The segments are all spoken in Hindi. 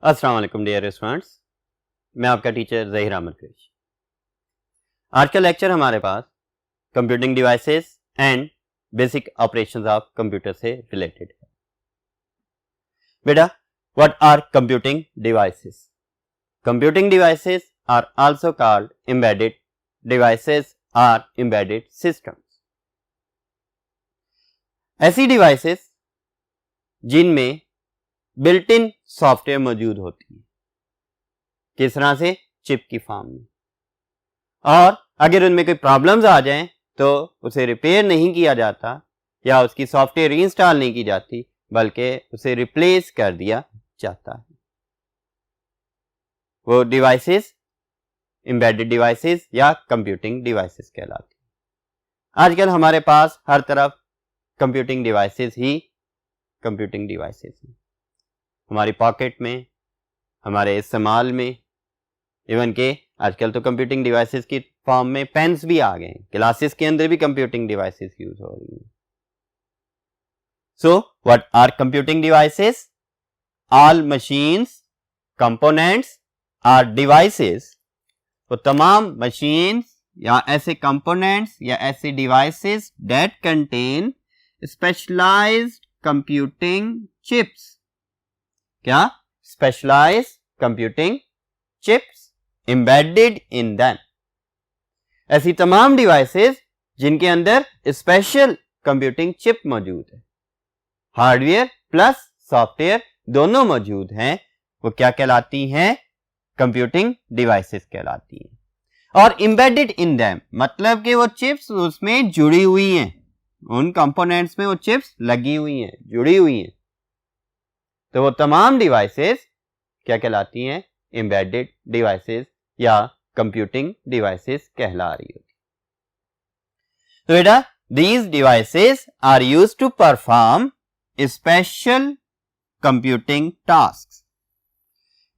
अस्सलाम वालेकुम डियर स्टूडेंट्स, मैं आपका टीचर ज़हीर अहमद कुरैशी। आज का लेक्चर हमारे पास computing devices and basic operations of computer से रिलेटेड है। बेटा, what are computing devices? Computing devices are also called embedded devices or embedded systems. ऐसी डिवाइसेस जिनमें बिल्ट इन सॉफ्टवेयर मौजूद होती है, किस तरह से? चिप की फॉर्म में। और अगर उनमें कोई प्रॉब्लम्स आ जाएं तो उसे रिपेयर नहीं किया जाता या उसकी सॉफ्टवेयर इंस्टॉल नहीं की जाती, बल्कि उसे रिप्लेस कर दिया जाता है। वो डिवाइसेस एम्बेडेड डिवाइसेस या कंप्यूटिंग डिवाइसेस कहलाती हैं। आजकल हमारे पास हर तरफ कंप्यूटिंग डिवाइसेस ही कंप्यूटिंग डिवाइसेस हैं, हमारी पॉकेट में, हमारे इस्तेमाल में, इवन के आजकल तो कंप्यूटिंग डिवाइसेस की फॉर्म में पेन्स भी आ गए हैं, क्लासेस के अंदर भी कंप्यूटिंग डिवाइसेस यूज हो रही हैं। So what are computing devices? All machines, components are devices. तो तमाम मशीन्स या ऐसे कंपोनेंट्स या ऐसे devices that contain specialized computing chips. क्या? Specialized computing chips embedded in them। ऐसी तमाम डिवाइसेस जिनके अंदर स्पेशल कंप्यूटिंग चिप मौजूद है, हार्डवेयर प्लस सॉफ्टवेयर दोनों मौजूद हैं, वो क्या कहलाती हैं? कंप्यूटिंग डिवाइसेस कहलाती हैं। और embedded in them मतलब कि वो चिप्स उसमें जुड़ी हुई हैं, उन कंपोनेंट्स में वो चिप्स लगी हुई हैं, जुड़ी हुई हैं। तो वो तमाम डिवाइसेस क्या कहलाती हैं? एम्बेडेड डिवाइसेस या कंप्यूटिंग डिवाइसेस कहला रही होती। तो बेटा, these devices are used to perform special computing tasks।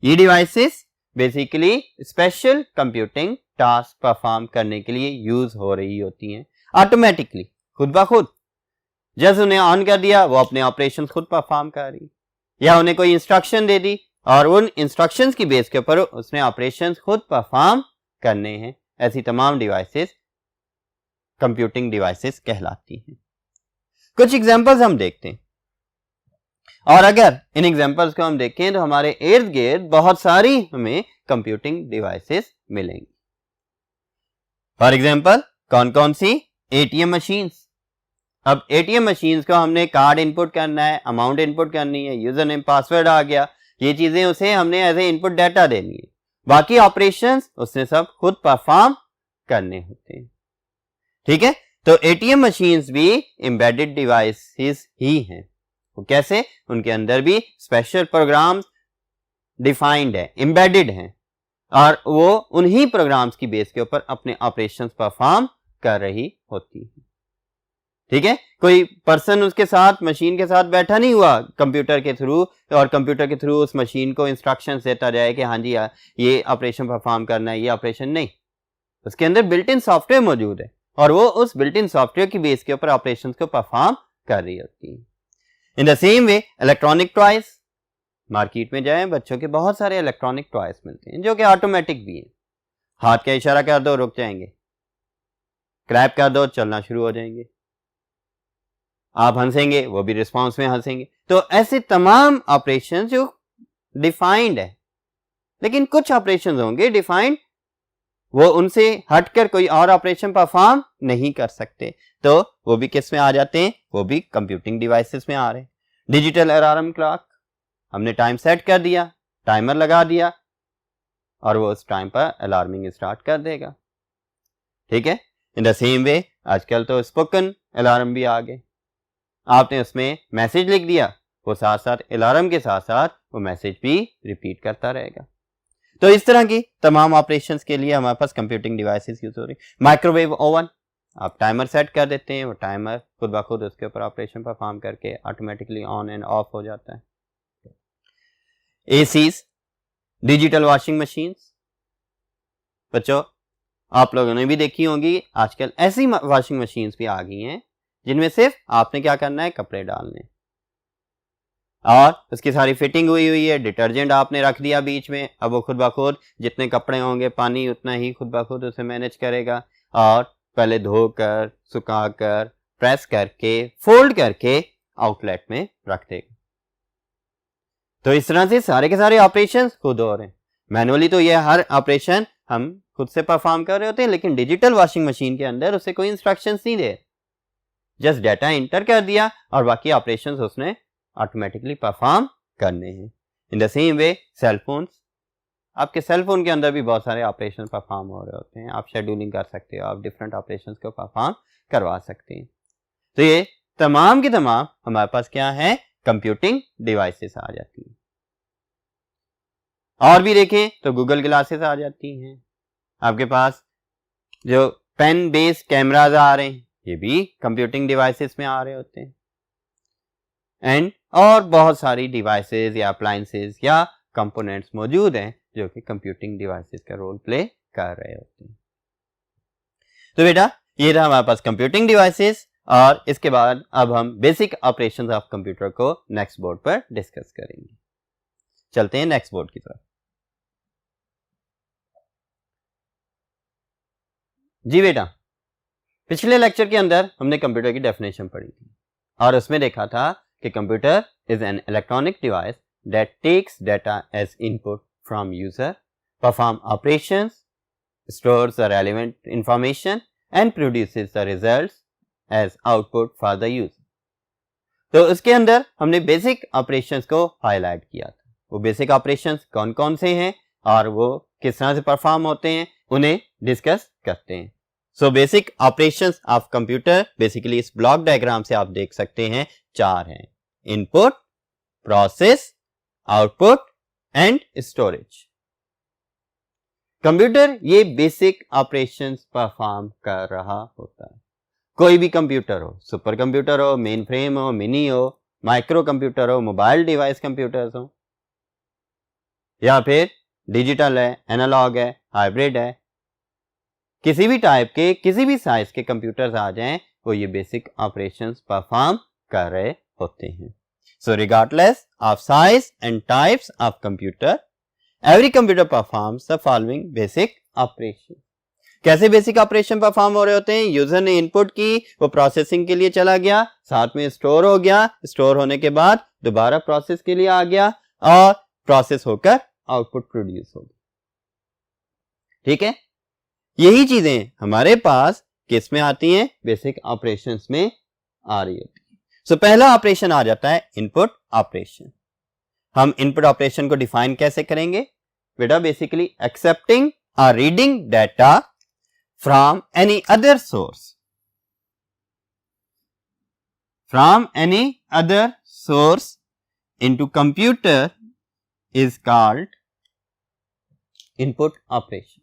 ये devices basically special computing task perform करने के लिए यूज हो रही होती हैं, ऑटोमेटिकली, खुद ब खुद। जैसे उन्हें ऑन कर दिया, वो अपने ऑपरेशन खुद परफॉर्म कर रही, या उन्हें कोई इंस्ट्रक्शन दे दी और उन इंस्ट्रक्शंस की बेस के ऊपर उसने ऑपरेशंस खुद परफॉर्म करने हैं। ऐसी तमाम डिवाइसेस कंप्यूटिंग डिवाइसेस कहलाती हैं। कुछ एग्जांपल्स हम देखते हैं, और अगर इन एग्जांपल्स को हम देखें तो हमारे इर्द गिर्द बहुत सारी हमें कंप्यूटिंग डिवाइसेस मिलेंगी। फॉर एग्जांपल, कौन कौन सी? ATM machines. अब एटीएम मशीन्स को हमने कार्ड इनपुट करना है, अमाउंट इनपुट करनी है, यूजर नेम पासवर्ड आ गया, ये चीजें उसे हमने एज ए इनपुट डाटा देनी है, बाकी ऑपरेशंस उसने सब खुद परफॉर्म करने होते हैं। ठीक है, तो एटीएम मशीन्स भी एम्बेडेड डिवाइसेस ही हैं। वो कैसे? उनके अंदर भी स्पेशल प्रोग्राम्स डिफाइंड है, एम्बेडेड हैं, और वो उन्हीं प्रोग्राम्स की बेस के ऊपर अपने ऑपरेशंस परफॉर्म कर रही होती है। ठीक है, कोई पर्सन उसके साथ, मशीन के साथ बैठा नहीं हुआ कंप्यूटर के थ्रू, और कंप्यूटर के थ्रू उस मशीन को इंस्ट्रक्शंस देता जाए कि हाँ जी ये ऑपरेशन परफॉर्म करना है, ये ऑपरेशन नहीं। उसके अंदर बिल्ट इन सॉफ्टवेयर मौजूद है और वो उस बिल्ट इन सॉफ्टवेयर की बेस के ऊपर ऑपरेशंस को परफॉर्म कर रही होती है। इन the same way electronic toys, market में जाए बच्चों के बहुत सारे इलेक्ट्रॉनिक टॉयज मिलते हैं जो कि ऑटोमेटिक भी हैं। हाथ का इशारा कर दो, रुक जाएंगे, क्रैप कर दो, चलना शुरू हो जाएंगे, आप हंसेंगे, वो भी रिस्पॉन्स में हंसेंगे। तो ऐसे तमाम ऑपरेशंस जो डिफाइंड है, लेकिन कुछ ऑपरेशंस होंगे डिफाइंड, वो उनसे हटकर कोई और ऑपरेशन परफॉर्म नहीं कर सकते, तो वो भी किस में आ जाते हैं? वो भी कंप्यूटिंग डिवाइसेस में आ रहे हैं। डिजिटल अलार्म क्लॉक, हमने टाइम सेट कर दिया, टाइमर लगा दिया, और वो उस टाइम पर अलार्मिंग स्टार्ट कर देगा। ठीक है, इन द सेम वे आजकल तो स्पोकन अलार्म भी आ गए, आपने उसमें मैसेज लिख दिया, वो साथ साथ अलार्म के साथ साथ वो मैसेज भी रिपीट करता रहेगा। तो इस तरह की तमाम ऑपरेशंस के लिए हमारे पास कंप्यूटिंग डिवाइसेस यूज हो रही। माइक्रोवेव ओवन, आप टाइमर सेट कर देते हैं, वो टाइमर खुद ब खुद उसके ऊपर ऑपरेशन परफॉर्म करके ऑटोमेटिकली ऑन एंड ऑफ हो जाता है। एसीज, डिजिटल वॉशिंग मशीन्स, बच्चों आप लोगों ने भी देखी होंगी, आजकल ऐसी वॉशिंग मशीन्स भी आ गई हैं जिनमें सिर्फ आपने क्या करना है? कपड़े डालने, और उसकी सारी फिटिंग हुई है, डिटर्जेंट आपने रख दिया बीच में, अब वो खुद ब खुद जितने कपड़े होंगे पानी उतना ही खुद ब खुद उसे मैनेज करेगा और पहले धोकर, सुखाकर, प्रेस करके, फोल्ड करके आउटलेट में रख देगा। तो इस तरह से सारे के सारे ऑपरेशन खुद हो रहे हैं। मैनुअली तो ये हर ऑपरेशन हम खुद से परफॉर्म कर रहे होते हैं, लेकिन डिजिटल वॉशिंग मशीन के अंदर उसे कोई इंस्ट्रक्शंस नहीं दे, जस्ट डाटा इंटर कर दिया और बाकी ऑपरेशंस उसने ऑटोमेटिकली परफॉर्म करने हैं। In the same way cell phones, आपके सेल फोन के अंदर भी बहुत सारे ऑपरेशन परफॉर्म हो रहे होते हैं। आप शेड्यूलिंग कर सकते हो, आप डिफरेंट ऑपरेशंस को परफॉर्म करवा सकते हैं। तो ये तमाम के तमाम हमारे पास क्या है, कंप्यूटिंग डिवाइसेस आ जाती हैं। और भी देखें तो गूगल ग्लासेस आ जाती हैं, आपके पास जो पेन बेस्ड कैमराज आ रहे हैं ये भी कंप्यूटिंग डिवाइसेस में आ रहे होते हैं। एंड और बहुत सारी डिवाइसेस या अप्लायंसेस या कंपोनेंट्स मौजूद हैं जो कि कंप्यूटिंग डिवाइसेस का रोल प्ले कर रहे होते हैं। तो बेटा ये था हमारे पास कंप्यूटिंग डिवाइसेस, और इसके बाद अब हम बेसिक ऑपरेशंस ऑफ कंप्यूटर को नेक्स्ट बोर्ड पर डिस्कस करेंगे। चलते हैं नेक्स्ट बोर्ड की तरफ। जी बेटा, पिछले लेक्चर के अंदर हमने कंप्यूटर की डेफिनेशन पढ़ी थी और उसमें देखा था कि computer is an electronic device that takes data as input from user, perform operations, stores the relevant information and produces the results as output for the user. तो उसके अंदर हमने बेसिक ऑपरेशंस को हाईलाइट किया था। वो बेसिक ऑपरेशंस कौन कौन से हैं और वो किस तरह से परफॉर्म होते हैं उन्हें डिस्कस करते हैं। So basic operations of computer basically इस ब्लॉक डायग्राम से आप देख सकते हैं 4 हैं, input, process, output and storage. Computer ये बेसिक ऑपरेशंस परफॉर्म कर रहा होता है। कोई भी कंप्यूटर हो, सुपर कंप्यूटर हो, मेन फ्रेम हो, मिनी हो, माइक्रो कंप्यूटर हो, मोबाइल डिवाइस कंप्यूटर्स हो, या फिर डिजिटल है, एनालॉग है, हाइब्रिड है, किसी भी टाइप के किसी भी साइज के कंप्यूटर्स आ जाएं वो ये बेसिक ऑपरेशंस परफॉर्म कर रहे होते हैं। So regardless of size and types of computer, every computer performs the following basic operation. कैसे बेसिक ऑपरेशन परफॉर्म हो रहे होते हैं? यूजर ने इनपुट की, वो प्रोसेसिंग के लिए चला गया, साथ में स्टोर हो गया, स्टोर होने के बाद दोबारा प्रोसेस के लिए आ गया और प्रोसेस होकर आउटपुट प्रोड्यूस हो गया। ठीक है, यही चीजें हमारे पास किस में आती हैं? बेसिक ऑपरेशंस में आ रही होती है। सो पहला ऑपरेशन आ जाता है इनपुट ऑपरेशन। हम इनपुट ऑपरेशन को डिफाइन कैसे करेंगे बेटा? बेसिकली एक्सेप्टिंग और reading data from any other source, from any other source into computer is called input operation.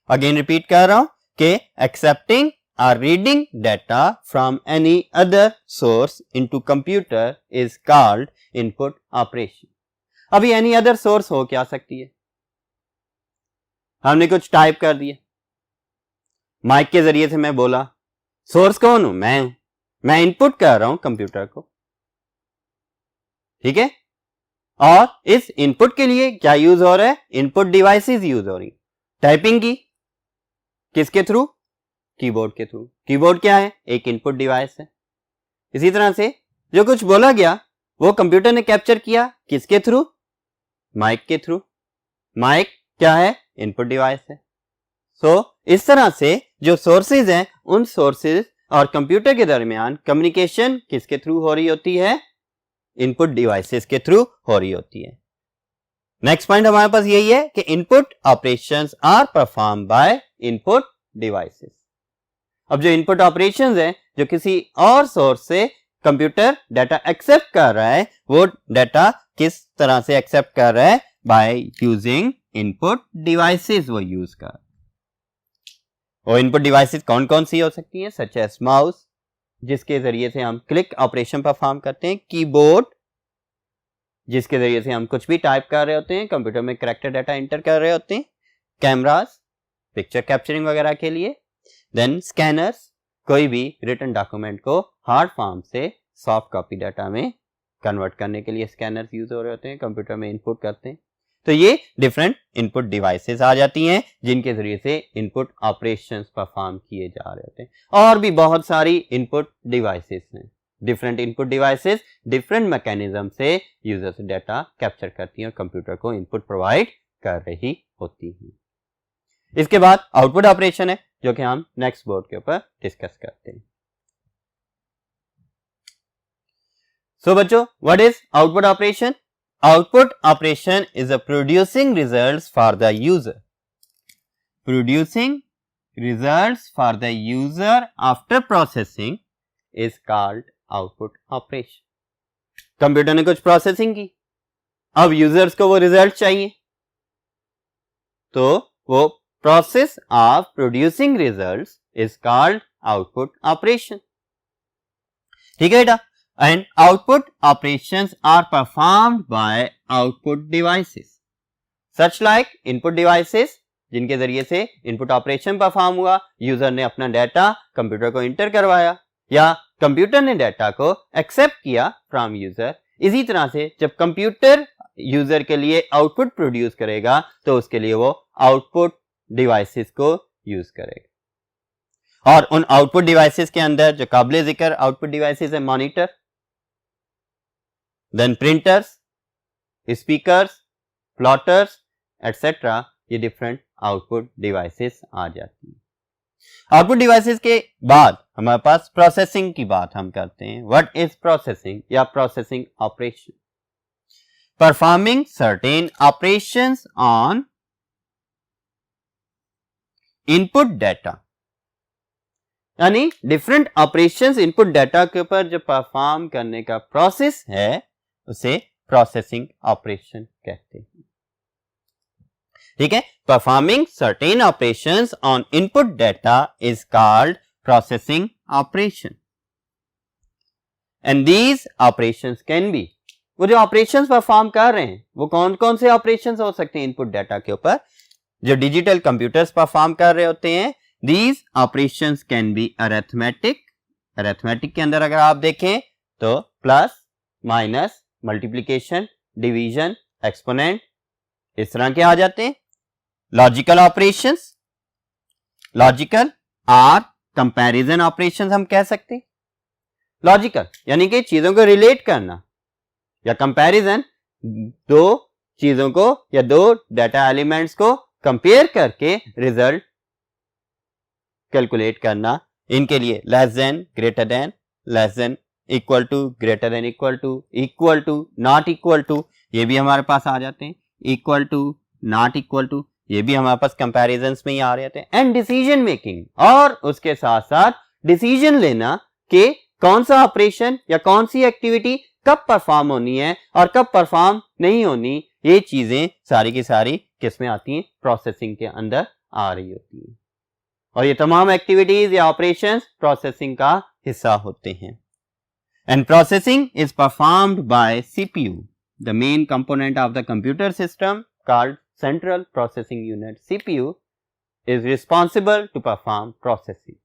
Again repeat कर रहा हूं कि accepting or reading data from any other source into computer is called input operation. अभी any other source हो क्या सकती है? हमने कुछ टाइप कर दिया, माइक के जरिए से मैं बोला, सोर्स कौन हूं? मैं हूं, मैं इनपुट कर रहा हूं कंप्यूटर को। ठीक है, और इस इनपुट के लिए क्या यूज हो रहा है? इनपुट डिवाइसेस यूज हो रही। टाइपिंग की किसके थ्रू? कीबोर्ड के थ्रू। कीबोर्ड क्या है? एक इनपुट डिवाइस है। इसी तरह से जो कुछ बोला गया वो कंप्यूटर ने कैप्चर किया किसके थ्रू? माइक के थ्रू। माइक क्या है? इनपुट डिवाइस है। इस तरह से जो सोर्सेज हैं उन सोर्सेज और कंप्यूटर के दरमियान कम्युनिकेशन किसके थ्रू हो रही होती है? इनपुट डिवाइसेस के थ्रू हो रही होती है। नेक्स्ट पॉइंट हमारे पास यही है कि input operations are perform by input devices. अब जो इनपुट ऑपरेशंस हैं जो किसी और सोर्स से कंप्यूटर डाटा एक्सेप्ट कर रहा है, वो डाटा किस तरह से एक्सेप्ट कर रहा है? बाय यूजिंग इनपुट डिवाइसेस वो यूज कर। और इनपुट डिवाइसेस कौन कौन सी हो सकती हैं? सच एज माउस, जिसके जरिए से हम क्लिक ऑपरेशन परफॉर्म करते हैं, कीबोर्ड जिसके जरिए से हम कुछ भी टाइप कर रहे होते हैं, कंप्यूटर में करेक्टर डाटा एंटर कर रहे होते हैं, कैमरास पिक्चर कैप्चरिंग वगैरह के लिए, देन स्कैनर्स कोई भी रिटन डॉक्यूमेंट को हार्ड फॉर्म से सॉफ्ट कॉपी डाटा में कन्वर्ट करने के लिए स्कैनर्स यूज हो रहे होते हैं, कंप्यूटर में इनपुट करते हैं। तो ये डिफरेंट इनपुट डिवाइसेस आ जाती हैं जिनके जरिए से इनपुट ऑपरेशंस परफॉर्म किए जा रहे होते हैं। और भी बहुत सारी इनपुट डिवाइसेस हैं। Different input devices different mechanism से यूजर से डाटा कैप्चर करती हैं और कंप्यूटर को इनपुट प्रोवाइड कर रही होती हैं। इसके बाद आउटपुट ऑपरेशन है जो कि हम नेक्स्ट बोर्ड के ऊपर डिस्कस करते हैं। सो बच्चों, what is output operation? Output operation is a producing results for the user. Producing results for the user after processing is called output operation. Computer ने कुछ प्रोसेसिंग की, अब यूजर्स को वो रिजल्ट चाहिए, तो वो process of producing results is called output operation. ठीक है बेटा। And output operations are performed by output devices such like input devices जिनके जरिए से इनपुट ऑपरेशन परफॉर्म हुआ, यूजर ने अपना डाटा कंप्यूटर को इंटर करवाया या कंप्यूटर ने डाटा को एक्सेप्ट किया फ्रॉम यूजर। इसी तरह से जब कंप्यूटर यूजर के लिए आउटपुट प्रोड्यूस करेगा तो उसके लिए वो आउटपुट डिवाइसेस को यूज करेगा। और उन आउटपुट डिवाइसेस के अंदर जो काबिल जिक्र आउटपुट डिवाइसेस है, monitor, then printers, speakers, plotters etcetera, ये डिफरेंट आउटपुट डिवाइसेस आ जाती हैं। आउटपुट डिवाइसेस के बाद हमारे पास प्रोसेसिंग की बात हम करते हैं। व्हाट इज प्रोसेसिंग या processing operation? Performing certain operations on input data, यानी डिफरेंट ऑपरेशंस इनपुट डाटा के ऊपर जो परफॉर्म करने का प्रोसेस है उसे प्रोसेसिंग ऑपरेशन कहते हैं। ठीक है। Performing certain operations on input data is called processing operation and these operations can be, वो जो ऑपरेशंस परफॉर्म कर रहे हैं वो कौन कौन से ऑपरेशंस हो सकते हैं इनपुट डाटा के ऊपर जो डिजिटल कंप्यूटर्स परफॉर्म कर रहे होते हैं। These operations can be arithmetic, arithmetic के अंदर अगर आप देखें तो plus, minus, multiplication, division, exponent, इस तरह के आ जाते हैं। लॉजिकल ऑपरेशंस, लॉजिकल और कंपैरिजन ऑपरेशंस हम कह सकते हैं। लॉजिकल यानी कि चीजों को रिलेट करना, या कंपैरिजन दो चीजों को या दो डाटा एलिमेंट्स को कंपेयर करके रिजल्ट कैलकुलेट करना। इनके लिए less than, greater than, less than, equal to, greater than equal to, not equal to, ये भी हमारे पास आ जाते हैं। Equal to, not equal to, ये भी हमारे पास कंपैरिजंस में ही आ रहे थे। एंड डिसीजन मेकिंग, और उसके साथ साथ डिसीजन लेना कि कौन सा ऑपरेशन या कौन सी एक्टिविटी कब परफॉर्म होनी है और कब परफॉर्म नहीं होनी, ये चीजें सारी की सारी किसमें आती हैं? प्रोसेसिंग के अंदर आ रही होती है। और ये तमाम एक्टिविटीज या ऑपरेशंस प्रोसेसिंग का हिस्सा होते हैं। And processing is performed by CPU, the main component of the computer system called central processing unit. CPU is responsible to perform processing.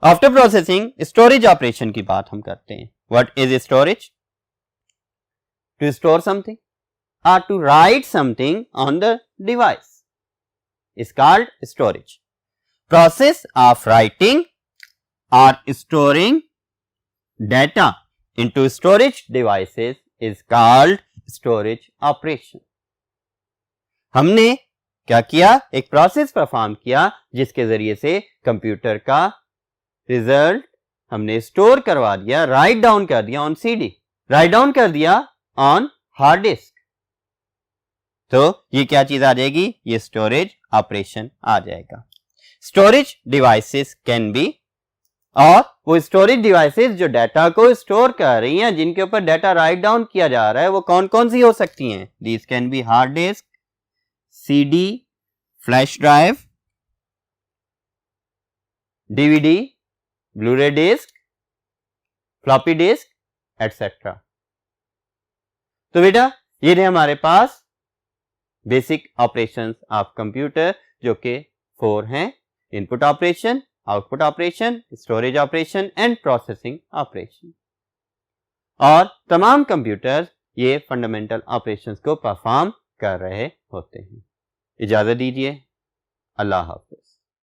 After processing storage operation की बात हम करते हैं। What is storage? To store something or to write something on the device is called storage. Process of writing or storing data into storage devices is called storage operation. हमने क्या किया? एक प्रोसेस परफॉर्म किया जिसके जरिए से कंप्यूटर का रिजल्ट हमने स्टोर करवा दिया, राइट डाउन कर दिया ऑन सीडी, राइट डाउन कर दिया ऑन हार्ड डिस्क। तो ये क्या चीज आ जाएगी? ये स्टोरेज ऑपरेशन आ जाएगा। स्टोरेज डिवाइसेस कैन बी, और वो स्टोरेज डिवाइसेस जो डाटा को स्टोर कर रही हैं, जिनके ऊपर डाटा राइट डाउन किया जा रहा है, वो कौन कौन सी हो सकती हैं? These can be hard disk, CD, flash drive, DVD, Blu-ray disk, floppy disk etcetera. तो बेटा ये थे हमारे पास बेसिक ऑपरेशंस ऑफ कंप्यूटर जो कि 4 हैं: input operation, output operation, storage operation and processing operation. और तमाम कंप्यूटर्स ये फंडामेंटल ऑपरेशंस को परफॉर्म कर रहे होते हैं। इजाजत दीजिए, अल्लाह हाफिज।